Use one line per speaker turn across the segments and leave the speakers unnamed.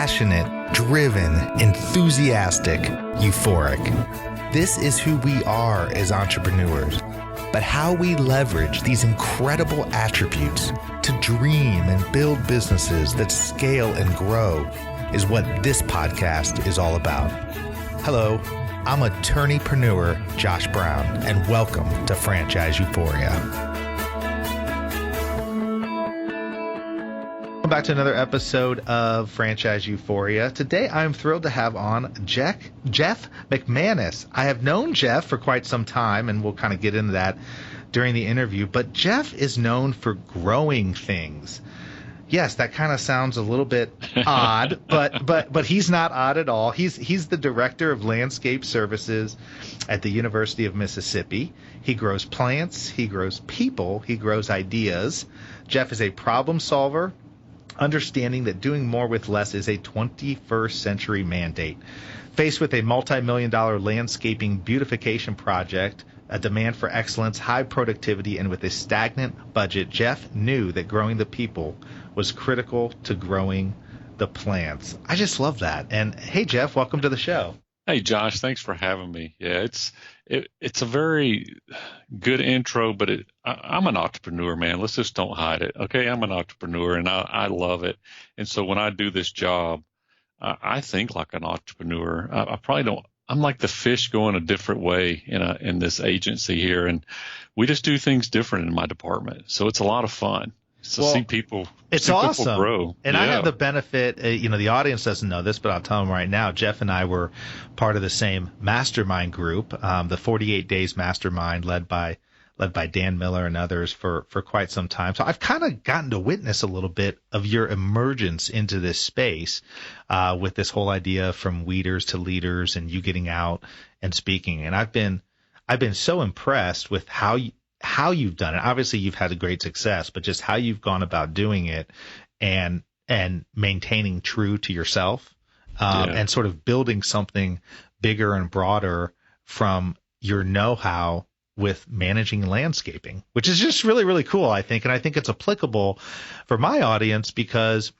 passionate, driven, enthusiastic, euphoric. This is who we are as entrepreneurs. But how we leverage these incredible attributes to dream and build businesses that scale and grow is what this podcast is all about. Hello, I'm attorneypreneur Josh Brown, and welcome to Franchise Euphoria. Welcome back to another episode of Franchise Euphoria. Today, I'm thrilled to have on Jeff McManus. I have known Jeff for quite some time, and we'll kind of get into that during the interview, but Jeff is known for growing things. Yes, that kind of sounds a little bit odd, but he's not odd at all. He's the director of landscape services at the University of Mississippi. He grows plants, he grows people, he grows ideas. Jeff is a problem solver, understanding that doing more with less is a 21st century mandate. Faced with a multi-million-dollar landscaping beautification project, a demand for excellence, high productivity, and with a stagnant budget, Jeff knew that growing the people was critical to growing the plants. I just love that. And hey, Jeff, welcome to the show.
Hey, Josh, thanks for having me. Yeah, it's a very good intro, but I'm an entrepreneur, man. Let's just don't hide it. Okay, I'm an entrepreneur, and I love it. And so when I do this job, I think like an entrepreneur. I probably don't. I'm like the fish going a different way in this agency here, and we just do things different in my department. So it's a lot of fun. See people.
It's awesome. People grow. And I have the benefit, the audience doesn't know this, but I'll tell them right now. Jeff and I were part of the same mastermind group, the 48 Days Mastermind, led by Dan Miller and others for quite some time. So I've kind of gotten to witness a little bit of your emergence into this space with this whole idea from weeders to leaders and you getting out and speaking. And I've been so impressed with how you've done it. Obviously, you've had a great success, but just how you've gone about doing it and maintaining true to yourself and sort of building something bigger and broader from your know-how with managing landscaping, which is just really, really cool, I think. And I think it's applicable for my audience because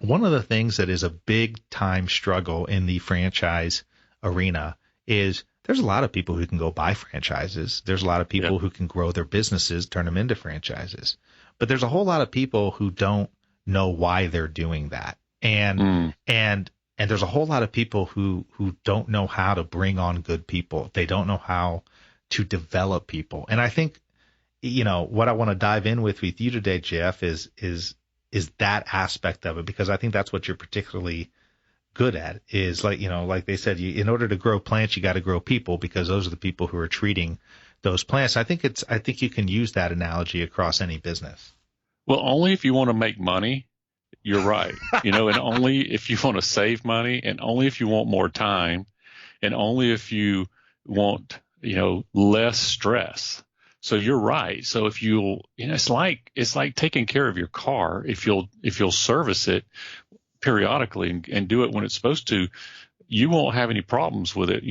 one of the things that is a big time struggle in the franchise arena is there's a lot of people who can go buy franchises. There's a lot of people who can grow their businesses, turn them into franchises. But there's a whole lot of people who don't know why they're doing that. And there's a whole lot of people who don't know how to bring on good people. They don't know how to develop people. And I think, what I want to dive in with you today, Jeff, is that aspect of it, because I think that's what you're particularly good at is like they said, in order to grow plants, you got to grow people because those are the people who are treating those plants. I think you can use that analogy across any business.
Well, only if you want to make money, you're right. And only if you want to save money and only if you want more time and only if you want, less stress. So you're right. So if it's like taking care of your car. If you'll service it periodically and do it when it's supposed to, you won't have any problems with it,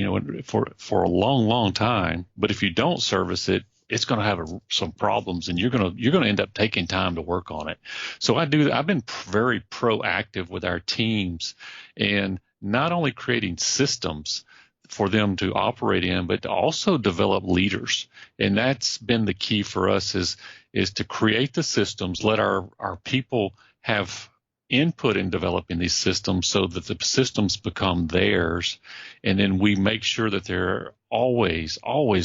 for a long, long time. But if you don't service it, it's going to have some problems, and you're going to end up taking time to work on it. So I've been very proactive with our teams, and not only creating systems for them to operate in, but to also develop leaders. And that's been the key for us is to create the systems, let our people have input in developing these systems so that the systems become theirs. And then we make sure that they're always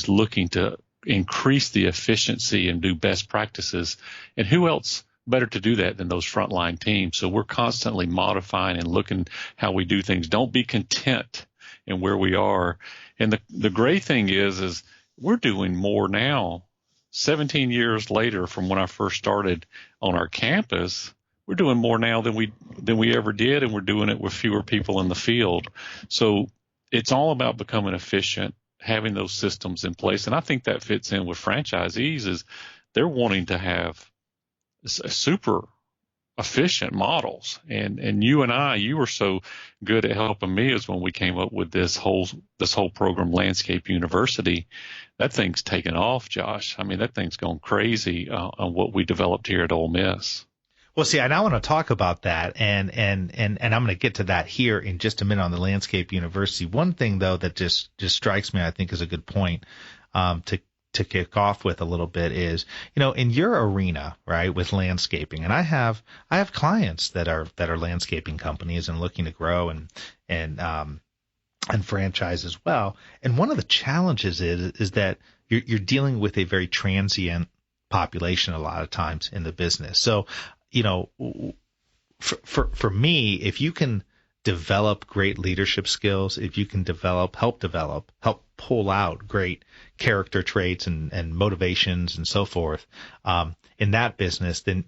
looking to increase the efficiency and do best practices. And who else better to do that than those frontline teams? So we're constantly modifying and looking how we do things. Don't be content in where we are. And the great thing is we're doing more now, 17 years later from when I first started on our campus. We're doing more now than we ever did, and we're doing it with fewer people in the field. So it's all about becoming efficient, having those systems in place. And I think that fits in with franchisees is they're wanting to have super efficient models. And you were so good at helping me is when we came up with this whole program, Landscape University. That thing's taken off, Josh. I mean, that thing's gone crazy on what we developed here at Ole Miss.
Well, see, and I want to talk about that, and I'm going to get to that here in just a minute on the Landscape University. One thing, though, that just strikes me, I think, is a good point to kick off with a little bit is, in your arena, right, with landscaping, and I have clients that are landscaping companies and looking to grow and franchise as well. And one of the challenges is that you're dealing with a very transient population a lot of times in the business. So, for me, if you can develop great leadership skills, if you can help pull out great character traits and motivations and so forth, in that business, then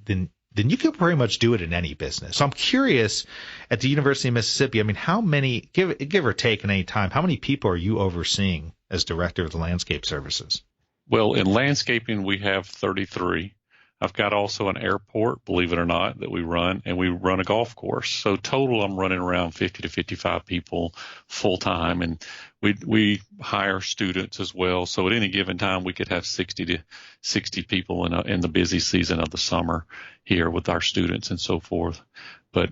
you can pretty much do it in any business. So I'm curious, at the University of Mississippi, I mean, how many, give or take in any time, how many people are you overseeing as director of the landscape services?
Well, in landscaping, we have 33. I've got also an airport, believe it or not, that we run, and we run a golf course. So total, I'm running around 50 to 55 people full time, and we hire students as well. So at any given time, we could have 60 to 60 people in the busy season of the summer here with our students and so forth. But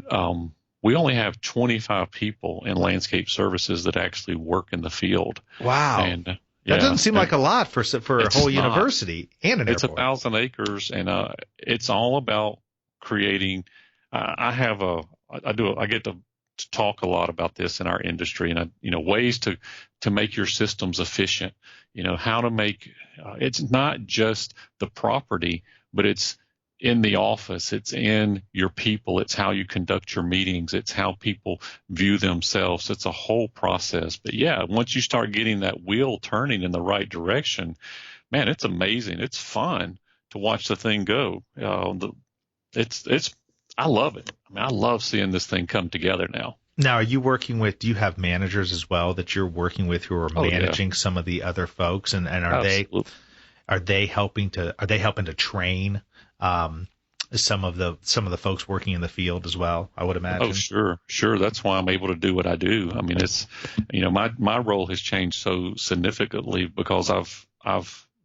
we only have 25 people in landscape services that actually work in the field.
Wow.
And
that doesn't seem like a lot for a whole university and an airport.
It's 1,000 acres, and it's all about creating. I get to talk a lot about this in our industry, and ways to make your systems efficient. How to make. It's not just the property, but it's in the office, it's in your people, it's how you conduct your meetings, it's how people view themselves. It's a whole process. But yeah, once you start getting that wheel turning in the right direction, man, it's amazing. It's fun to watch the thing go. I love it. I mean, I love seeing this thing come together now.
Now, do you have managers as well that you're working with who are managing some of the other folks, and are they helping to train some of the folks working in the field as well, I would imagine?
Oh, sure. That's why I'm able to do what I do. I mean, it's, my role has changed so significantly because I've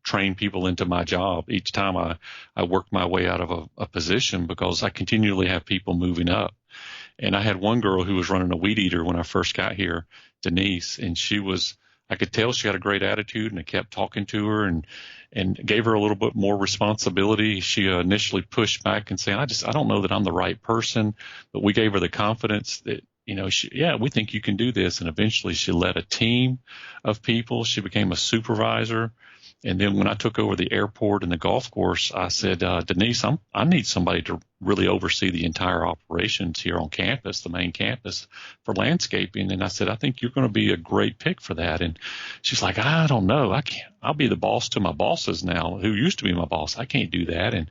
trained people into my job each time I work my way out of a position, because I continually have people moving up. And I had one girl who was running a weed eater when I first got here, Denise, and I could tell she had a great attitude, and I kept talking to her and gave her a little bit more responsibility. She initially pushed back and saying, I don't know that I'm the right person, but we gave her the confidence that, we think you can do this. And eventually she led a team of people. She became a supervisor. And then when I took over the airport and the golf course, I said, Denise, I need somebody to really oversee the entire operations here on campus, the main campus, for landscaping. And I said, I think you're going to be a great pick for that. And she's like, I don't know. I can't. I'll be the boss to my bosses now, who used to be my boss. I can't do that. And,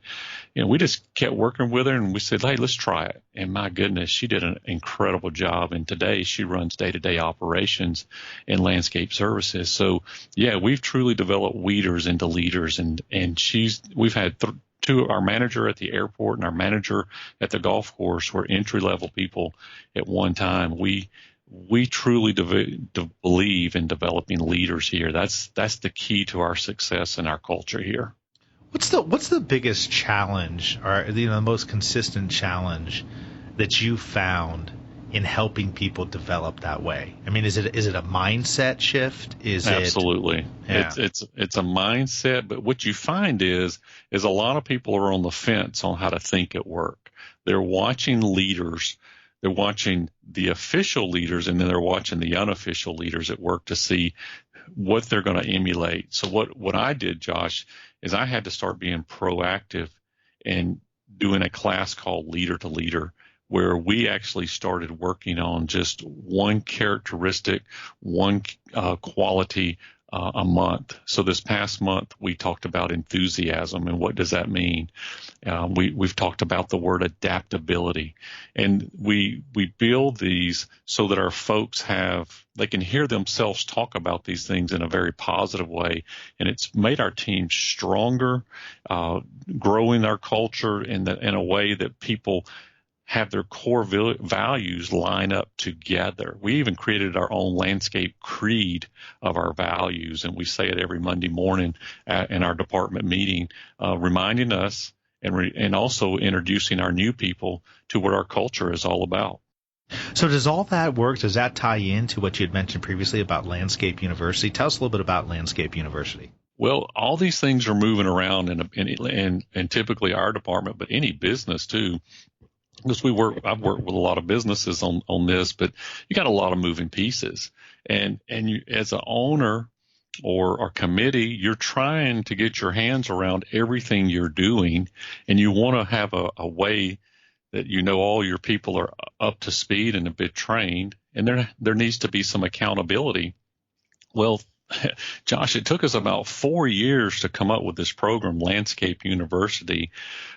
we just kept working with her, and we said, hey, let's try it. And my goodness, she did an incredible job. And today she runs day-to-day operations in landscape services. So yeah, we've truly developed weeders into leaders. And we've had our manager at the airport and our manager at the golf course were entry-level people at one time. We truly believe in developing leaders here. That's the key to our success and our culture here.
What's the biggest challenge, or the most consistent challenge that you found in helping people develop that way? I mean, is it a mindset shift?
Absolutely. It's a mindset, but what you find is a lot of people are on the fence on how to think at work. They're watching leaders. They're watching the official leaders, and then they're watching the unofficial leaders at work to see what they're going to emulate. So what I did, Josh, is I had to start being proactive and doing a class called Leader to Leader, where we actually started working on just one characteristic, one quality a month. So this past month, we talked about enthusiasm, and what does that mean? We've talked about the word adaptability, and we build these so that our folks they can hear themselves talk about these things in a very positive way, and it's made our team stronger, growing our culture in a way that people have their core values line up together. We even created our own landscape creed of our values, and we say it every Monday morning in our department meeting, reminding us and also introducing our new people to what our culture is all about.
So does all that work? Does that tie into what you had mentioned previously about Landscape University? Tell us a little bit about Landscape University.
Well, all these things are moving around in typically our department, but any business too. Because I've worked with a lot of businesses on this, but you got a lot of moving pieces. And you, as an owner or committee, you're trying to get your hands around everything you're doing, and you want to have a way that all your people are up to speed and a bit trained, and there needs to be some accountability. Well, Josh, it took us about 4 years to come up with this program, Landscape University,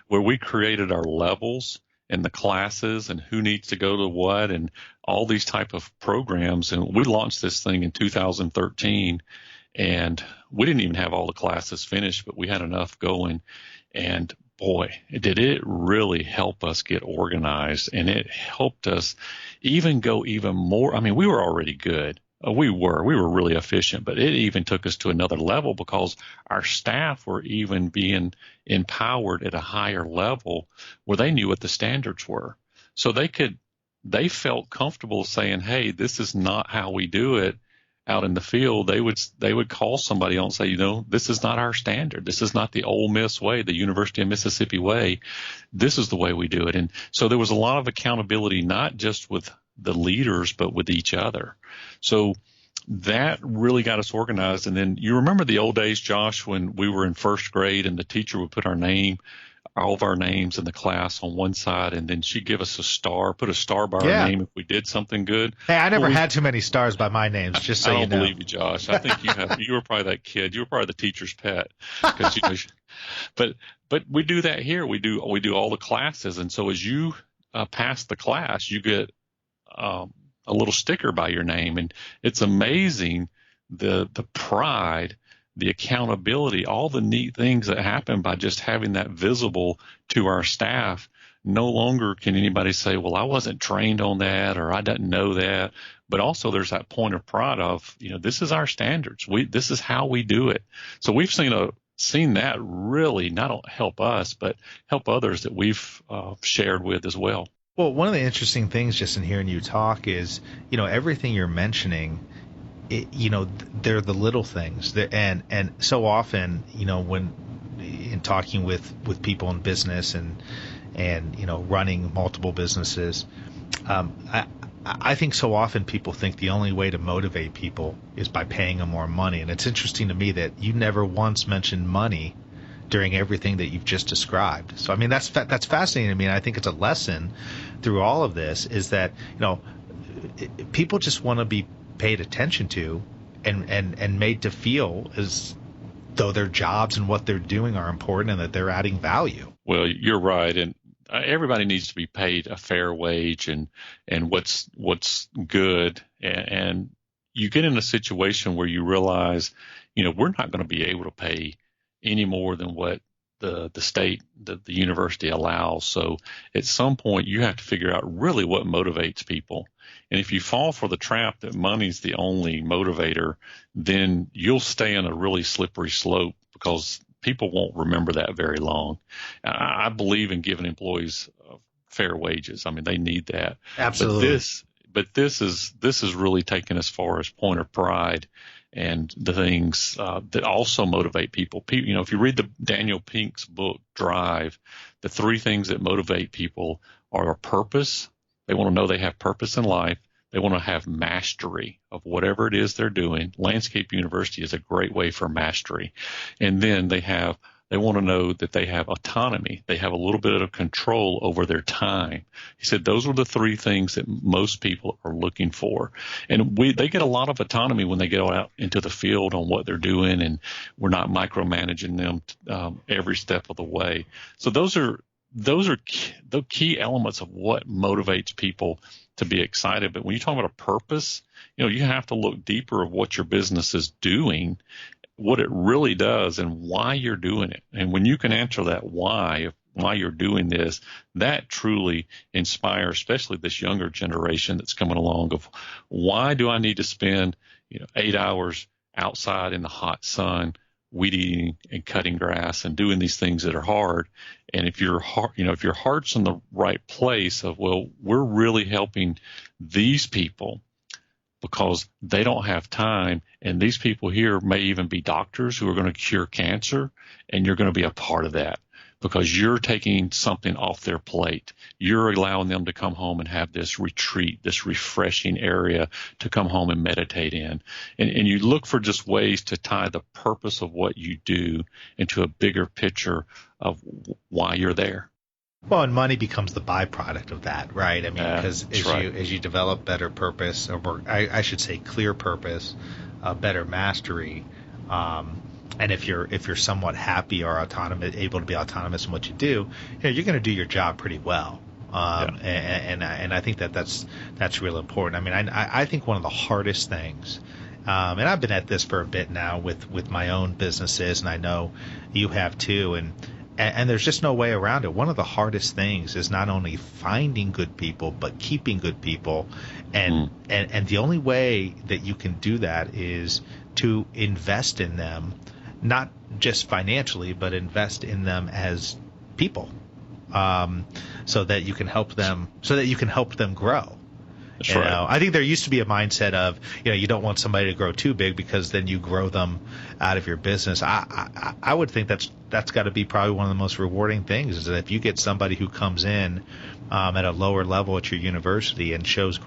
where we created our levels and the classes and who needs to go to what and all these type of programs. And we launched this thing in 2013, and we didn't even have all the classes finished, but we had enough going. And boy, did it really help us get organized, and it helped us even go even more. I mean, we were already good. We were really efficient, but it even took us to another level because our staff were even being empowered at a higher level where they knew what the standards were. So they felt comfortable saying, hey, this is not how we do it out in the field. They would call somebody on and say, this is not our standard. This is not the Ole Miss way, the University of Mississippi way. This is the way we do it. And so there was a lot of accountability, not just with the leaders, but with each other. So that really got us organized. And then you remember the old days, Josh, when we were in first grade and the teacher would put all of our names in the class on one side, and then she'd give us a star, put a star by our name if we did something good.
Hey, I never had too many stars by my names, just so you know.
I don't believe you, Josh. I think you were probably that kid. You were probably the teacher's pet. But we do that here. We do all the classes. And so as you pass the class, you get a little sticker by your name, and it's amazing the pride, the accountability, all the neat things that happen by just having that visible to our staff. No longer can anybody say, well, I wasn't trained on that, or I didn't know that. But also there's that point of pride of, this is our standards. This is how we do it. So we've seen that really not help us, but help others that we've shared with as well.
Well, one of the interesting things just in hearing you talk is, everything you're mentioning, they're the little things. And so often, when in talking with people in business and running multiple businesses, I think so often people think the only way to motivate people is by paying them more money. And it's interesting to me that you never once mentioned money during everything that you've just described. So, I mean, that's fascinating to me. And I think it's a lesson through all of this is that, people just want to be paid attention to and made to feel as though their jobs and what they're doing are important and that they're adding value.
Well, you're right. And everybody needs to be paid a fair wage and what's good. And you get in a situation where you realize, we're not going to be able to pay any more than what the state, the university allows. So at some point you have to figure out really what motivates people. And if you fall for the trap that money's the only motivator, then you'll stay on a really slippery slope because people won't remember that very long. I believe in giving employees fair wages. I mean, they need that.
Absolutely.
But this is really taken as far as point of pride and the things that also motivate people. If you read the Daniel Pink's book, Drive, the three things that motivate people are a purpose. They want to know they have purpose in life. They want to have mastery of whatever it is they're doing. Landscape University is a great way for mastery. And then they want to know that they have autonomy. They have a little bit of control over their time. He said those are the three things that most people are looking for. And they get a lot of autonomy when they go out into the field on what they're doing, and we're not micromanaging them every step of the way. So those are the key elements of what motivates people to be excited. But when you talk about a purpose, you have to look deeper of what your business is doing, what it really does, and why you're doing it. And when you can answer that why you're doing this, that truly inspires, especially this younger generation that's coming along, of why do I need to spend 8 hours outside in the hot sun weed eating and cutting grass and doing these things that are hard. And if your heart, if your heart's in the right place of, well, we're really helping these people because they don't have time. And these people here may even be doctors who are going to cure cancer. And you're going to be a part of that because you're taking something off their plate. You're allowing them to come home and have this retreat, this refreshing area to come home and meditate in. And you look for just ways to tie the purpose of what you do into a bigger picture of why you're there.
Well, and money becomes the byproduct of that, right? I mean, because as you develop better purpose, or I should say clear purpose, better mastery, and if you're somewhat happy or autonomous, able to be autonomous in what you do, you're going to do your job pretty well. And I think that's real important. I mean, I think one of the hardest things, and I've been at this for a bit now with my own businesses, and I know you have too, and there's just no way around it. One of the hardest things is not only finding good people, but keeping good people. And the only way that you can do that is to invest in them, not just financially, but invest in them as people, so that you can help them grow.
That's right.
I think there used to be a mindset of, you don't want somebody to grow too big because then you grow them out of your business. I would think that's got to be probably one of the most rewarding things, is that if you get somebody who comes in at a lower level at your university and shows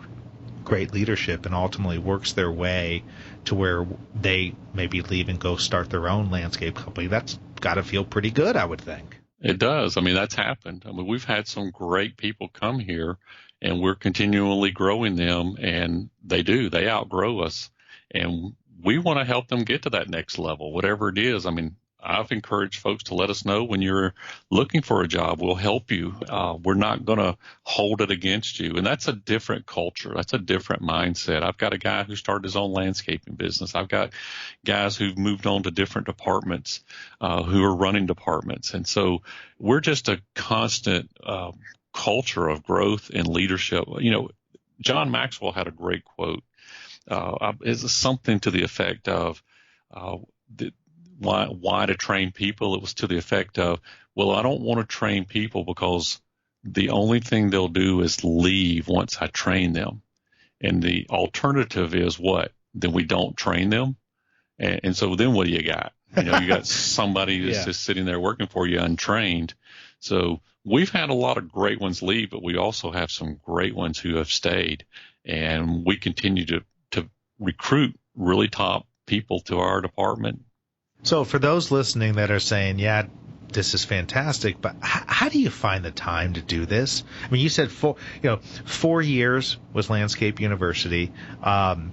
great leadership and ultimately works their way to where they maybe leave and go start their own landscape company, that's got to feel pretty good, I would think.
It does. I mean, that's happened. I mean, we've had some great people come here, and we're continually growing them, and they outgrow us. And we want to help them get to that next level, whatever it is. I mean, I've encouraged folks to let us know when you're looking for a job. We'll help you. We're not going to hold it against you. And that's a different culture. That's a different mindset. I've got a guy who started his own landscaping business. I've got guys who've moved on to different departments, who are running departments. And so we're just a constant culture of growth and leadership. John Maxwell had a great quote. It's something to the effect of, why to train people? It was to the effect of, well, I don't want to train people because the only thing they'll do is leave once I train them. And the alternative is what? Then we don't train them. And so then what do you got? You got somebody that's just sitting there working for you untrained. So we've had a lot of great ones leave, but we also have some great ones who have stayed. And we continue to recruit really top people to our department.
So for those listening that are saying, yeah, this is fantastic, but how do you find the time to do this? I mean, you said 4 years was Landscape University. I'm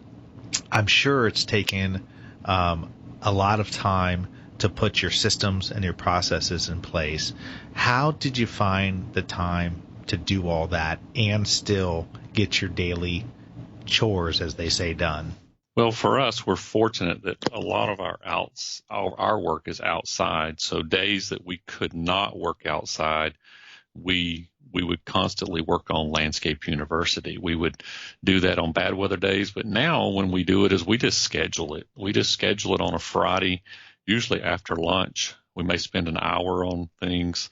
sure it's taken a lot of time to put your systems and your processes in place. How did you find the time to do all that and still get your daily chores, as they say, done?
Well, for us, we're fortunate that a lot of our work is outside. So days that we could not work outside, we would constantly work on Landscape University. We would do that on bad weather days. But now when we do it is we just schedule it. We just schedule it on a Friday, usually after lunch. We may spend an hour on things,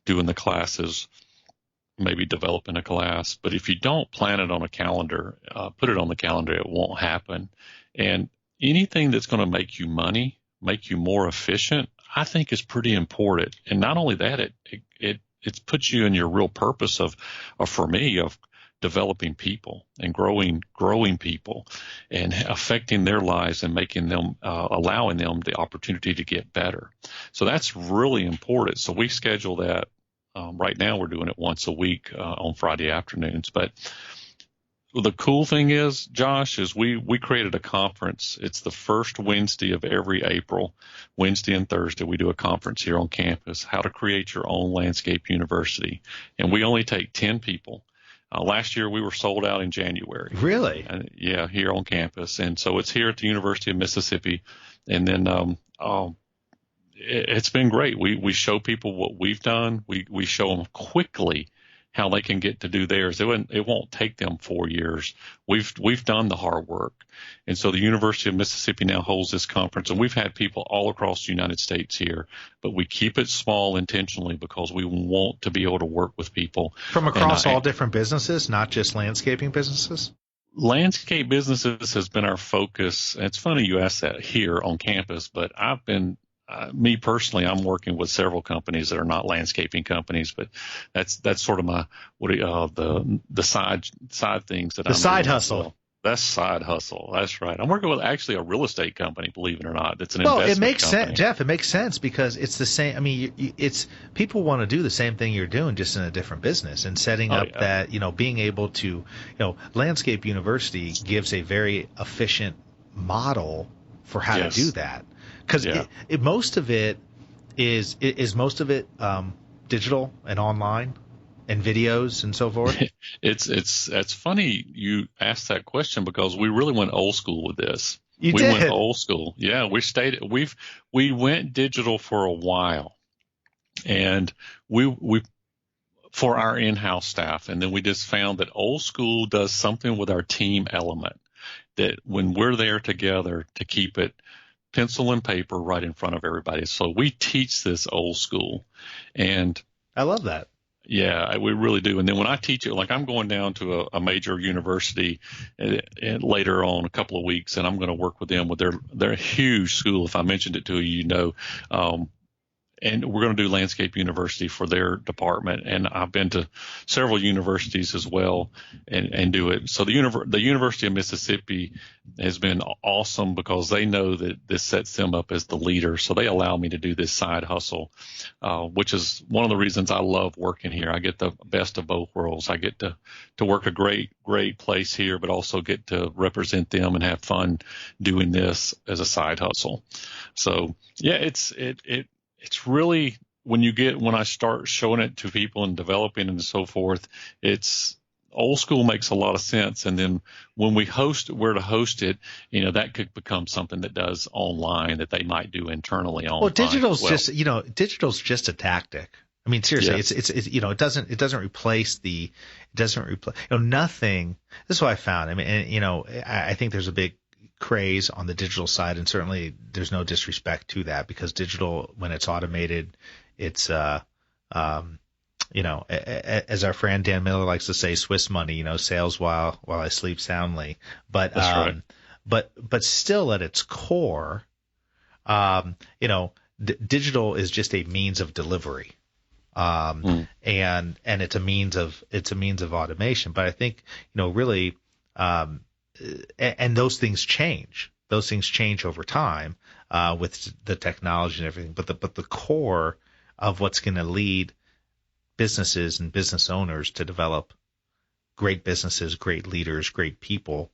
doing the classes, maybe developing a class. But if you don't plan it on a calendar, put it on the calendar, it won't happen. And anything that's going to make you money, make you more efficient, I think is pretty important. And not only that, it puts you in your real purpose for me, of developing people and growing people and affecting their lives and making them, allowing them the opportunity to get better. So that's really important. So we schedule that. Right now we're doing it once a week on Friday afternoons. But the cool thing is, Josh, is we created a conference. It's the first Wednesday of every April. Wednesday and Thursday we do a conference here on campus, how to create your own landscape university. And we only take 10 people. Last year we were sold out in January.
Really?
Yeah, here on campus. And so it's here at the University of Mississippi. And then it's been great. We show people what we've done. We show them quickly how they can get to do theirs. It won't take them 4 years. We've done the hard work. And so the University of Mississippi now holds this conference, and we've had people all across the United States here, but we keep it small intentionally because we want to be able to work with people.
From across all different businesses, not just landscaping businesses?
Landscape businesses has been our focus. It's funny you asked that here on campus, but I've been me personally, I'm working with several companies that are not landscaping companies, but that's sort of my the side things that I'm
side
doing.
hustle.
So that's side hustle. That's right. I'm working with actually a real estate company, believe it or not. That's an
investment
investment
it makes
company.
sense, Jeff. It makes sense because it's the same. I mean, it's people want to do the same thing you're doing, just in a different business, and setting up that being able to Landscape University gives a very efficient model for how to do that. Because most of it is digital and online and videos and so forth.
It's funny you asked that question because we really went old school with this.
We
went old school. Yeah, we went digital for a while, and we for our in-house staff, and then we just found that old school does something with our team element, that when we're there together to keep it pencil and paper right in front of everybody. So we teach this old school, and
I love that.
Yeah, we really do. And then when I teach it, like I'm going down to a major university and later on a couple of weeks, and I'm going to work with them with their huge school. If I mentioned it to you, and we're going to do Landscape University for their department. And I've been to several universities as well and do it. So the University of Mississippi has been awesome because they know that this sets them up as the leader. So they allow me to do this side hustle, which is one of the reasons I love working here. I get the best of both worlds. I get to work a great place here, but also get to represent them and have fun doing this as a side hustle. So yeah, it's really when I start showing it to people and developing and so forth, it's old school makes a lot of sense. And then when we're to host it, that could become something that does online that they might do internally online.
Well, digital's just a tactic. I mean, seriously, yes. It doesn't replace nothing. This is what I found. I mean, and, I think there's a big craze on the digital side, and certainly there's no disrespect to that because digital, when it's automated, it's as our friend Dan Miller likes to say, Swiss money, sales while I sleep soundly. But
that's right.
But still at its core, digital is just a means of delivery. And it's a means of automation. But I think, really, and those things change. Those things change over time with the technology and everything. But the core of what's going to lead businesses and business owners to develop great businesses, great leaders, great people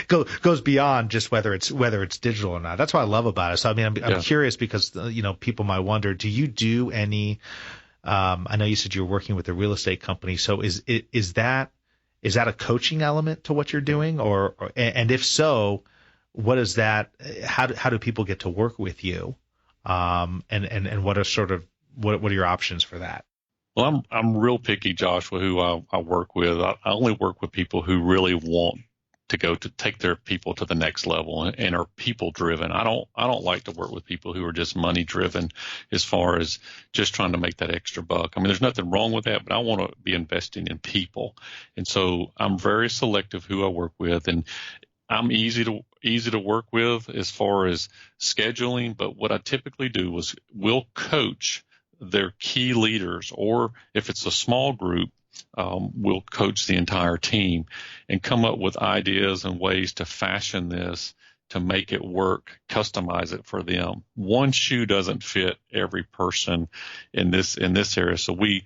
goes beyond just whether it's digital or not. That's what I love about it. So I mean, I'm curious because people might wonder, do you do any? I know you said you're working with a real estate company. So is that a coaching element to what you're doing, and if so, what is that? How do people get to work with you? And what are what are your options for that?
Well, I'm real picky, Josh, with who I work with. I only work with people who really want to take their people to the next level and are people driven. I don't like to work with people who are just money driven as far as just trying to make that extra buck. I mean, there's nothing wrong with that, but I want to be investing in people. And so I'm very selective who I work with, and I'm easy to work with as far as scheduling. But what I typically do is we'll coach their key leaders, or if it's a small group, we'll coach the entire team and come up with ideas and ways to fashion this to make it work, customize it for them. One shoe doesn't fit every person in this area. So we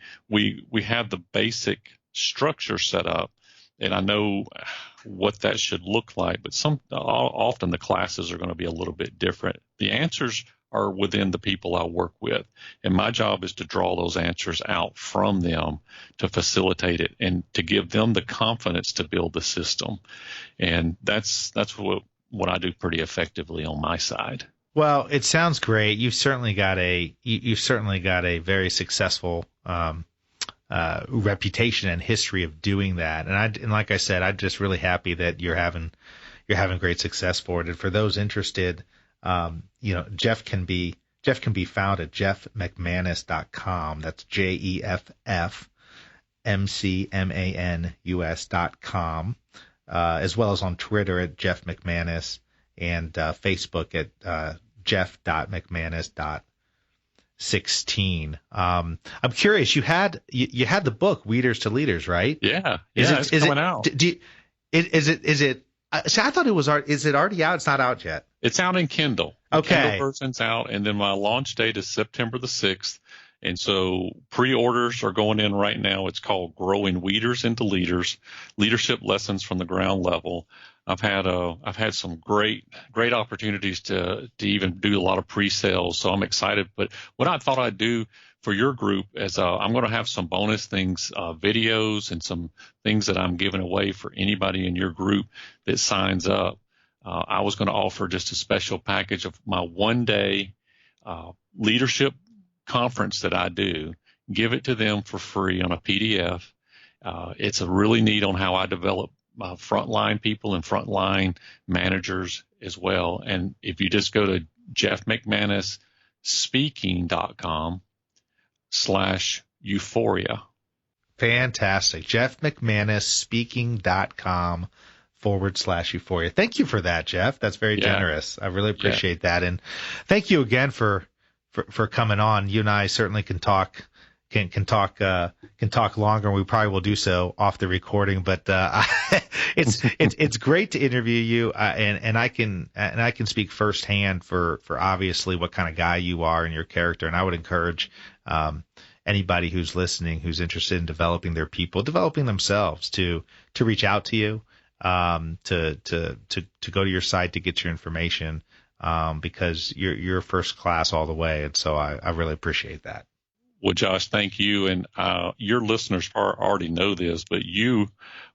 have the basic structure set up, and I know what that should look like, but often the classes are going to be a little bit different. The answers are within the people I work with, and my job is to draw those answers out from them to facilitate it and to give them the confidence to build the system. And that's what I do pretty effectively on my side.
Well, it sounds great. You've certainly got a very successful reputation and history of doing that. And like I said, I'm just really happy that you're having great success for it. And for those interested, Jeff can be found at jeffmcmanus.com. That's JEFFMCMANUS.com, as well as on Twitter at Jeff McManus and Facebook at jeff.mcmanus.16. I'm curious. You had the book Weeders to Leaders, right?
Yeah. It's coming out.
Is it? See, I thought it was. Is it already out? It's not out yet.
It's out in Kindle.
Okay.
The Kindle version's out, and then my launch date is September the 6th. And so pre-orders are going in right now. It's called Growing Weeders into Leaders: Leadership Lessons from the Ground Level. I've had some great opportunities to even do a lot of pre-sales, so I'm excited. But what I thought I'd do for your group is I'm going to have some bonus things, videos, and some things that I'm giving away for anybody in your group that signs up. I was going to offer just a special package of my one-day leadership conference that I do. Give it to them for free on a PDF. It's a really neat on how I develop frontline people and frontline managers as well. And if you just go to jeffmcmanusspeaking.com/euphoria.
Fantastic. jeffmcmanusspeaking.com/euphoria. Thank you for that, Jeff. That's very generous. I really appreciate that. And thank you again for coming on. You and I certainly can talk longer. We probably will do so off the recording, but it's great to interview you, and I can speak firsthand for obviously what kind of guy you are and your character. And I would encourage anybody who's listening, who's interested in developing their people, developing themselves, to reach out to you, to go to your site to get your information, because you're first class all the way, and so I really appreciate that.
Well, Josh, thank you. And your listeners already know this, but you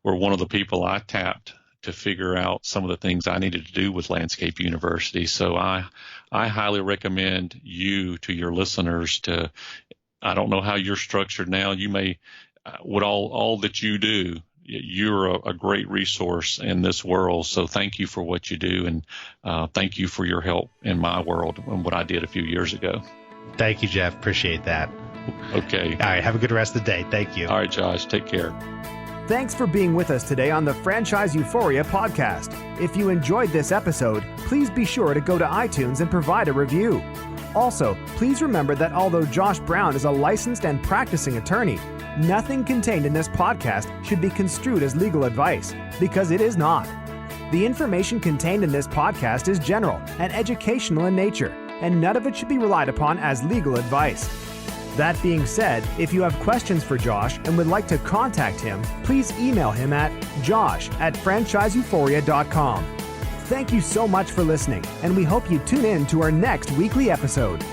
were one of the people I tapped to figure out some of the things I needed to do with Landscape University. So I highly recommend you to your listeners to, I don't know how you're structured now. You may, with all that you do, you're a great resource in this world. So thank you for what you do. And thank you for your help in my world and what I did a few years ago.
Thank you, Jeff. Appreciate that.
Okay.
All right. Have a good rest of the day. Thank you.
All right, Josh. Take care.
Thanks for being with us today on the Franchise Euphoria podcast. If you enjoyed this episode, please be sure to go to iTunes and provide a review. Also, please remember that although Josh Brown is a licensed and practicing attorney, nothing contained in this podcast should be construed as legal advice, because it is not. The information contained in this podcast is general and educational in nature, and none of it should be relied upon as legal advice. That being said, if you have questions for Josh and would like to contact him, please email him at josh@franchiseeuphoria.com. Thank you so much for listening, and we hope you tune in to our next weekly episode.